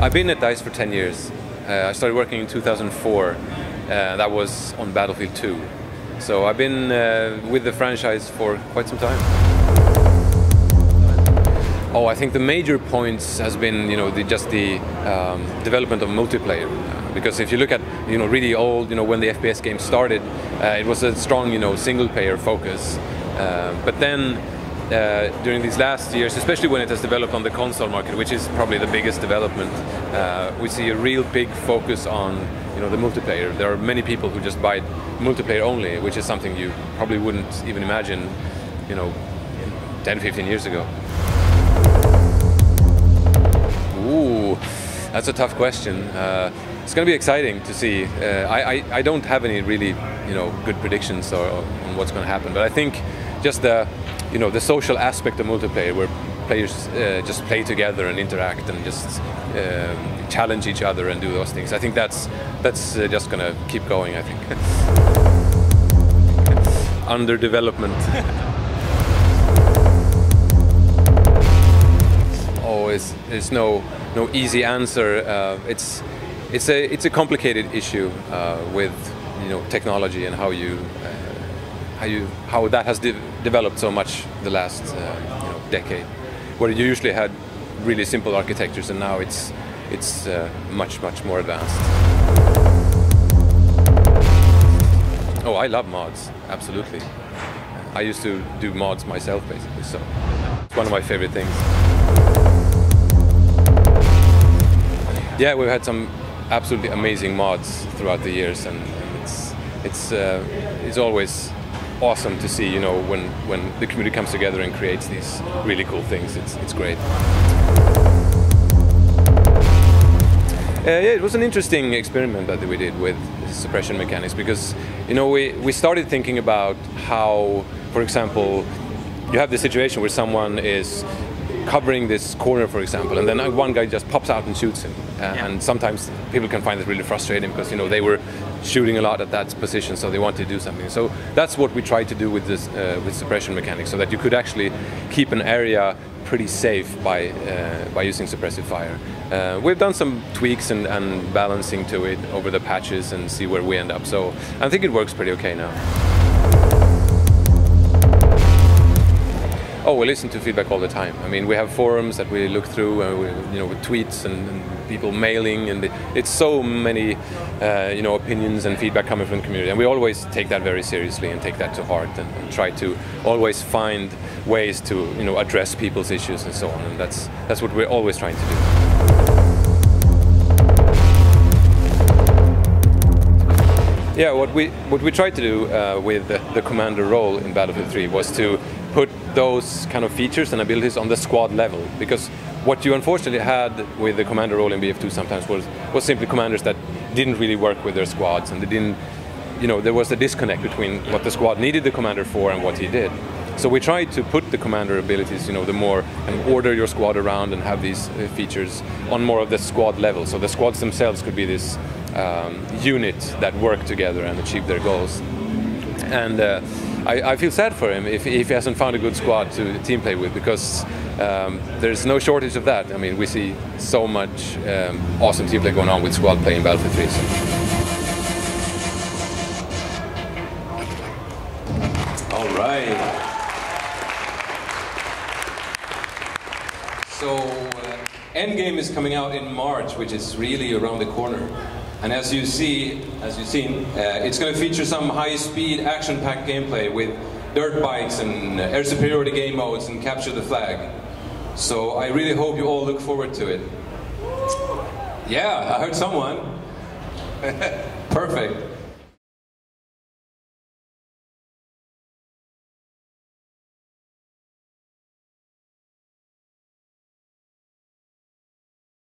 I've been at DICE for 10 years. I started working in 2004. That was on Battlefield 2. So I've been with the franchise for quite some time. Oh, I think the major points has been, just the development of multiplayer. Because if you look at, really old, when the FPS game started, it was a strong, single-player focus. But then, during these last years, especially when it has developed on the console market, which is probably the biggest development, we see a real big focus on, the multiplayer. There are many people who just buy multiplayer only, which is something you probably wouldn't even imagine, 10, 15 years ago. Ooh, that's a tough question. It's going to be exciting to see. I don't have any really, good predictions on what's going to happen, but I think just the social aspect of multiplayer, where players just play together and interact and just challenge each other and do those things. I think that's just going to keep going, I think. Under development. Oh, it's no easy answer. It's a complicated issue with technology and how that has developed so much the last decade, where you usually had really simple architectures, and now it's much more advanced. Oh, I love mods, absolutely. I used to do mods myself, basically, so it's one of my favorite things. Yeah, we've had some absolutely amazing mods throughout the years, and it's always awesome to see, when the community comes together and creates these really cool things. It's great. Yeah, it was an interesting experiment that we did with suppression mechanics, because we started thinking about how, for example, you have this situation where someone is covering this corner, for example, and then one guy just pops out and shoots him. And sometimes people can find it really frustrating because they were shooting a lot at that position, so they wanted to do something. So that's what we tried to do with this with suppression mechanics, so that you could actually keep an area pretty safe by using suppressive fire. We've done some tweaks and balancing to it over the patches and see where we end up. So I think it works pretty okay now. Oh, we listen to feedback all the time. I mean, we have forums that we look through, with tweets and people mailing, and it's so many, opinions and feedback coming from the community. And we always take that very seriously and take that to heart, and try to always find ways to, address people's issues and so on. And that's what we're always trying to do. Yeah, what we tried to do with the commander role in Battlefield 3 was to put those kind of features and abilities on the squad level, because what you unfortunately had with the commander role in BF2 sometimes was simply commanders that didn't really work with their squads, and they didn't, there was a disconnect between what the squad needed the commander for and what he did. So we tried to put the commander abilities, the more, and order your squad around and have these features on more of the squad level, so the squads themselves could be this unit that work together and achieve their goals. And I feel sad for him if he hasn't found a good squad to team play with, because there's no shortage of that. I mean, we see so much awesome team play going on with squad play in Battlefield 3. So. All right. So, Endgame is coming out in March, which is really around the corner. And as you've seen, it's going to feature some high-speed, action-packed gameplay with dirt bikes and air superiority game modes and capture the flag. So I really hope you all look forward to it. Yeah, I heard someone. Perfect.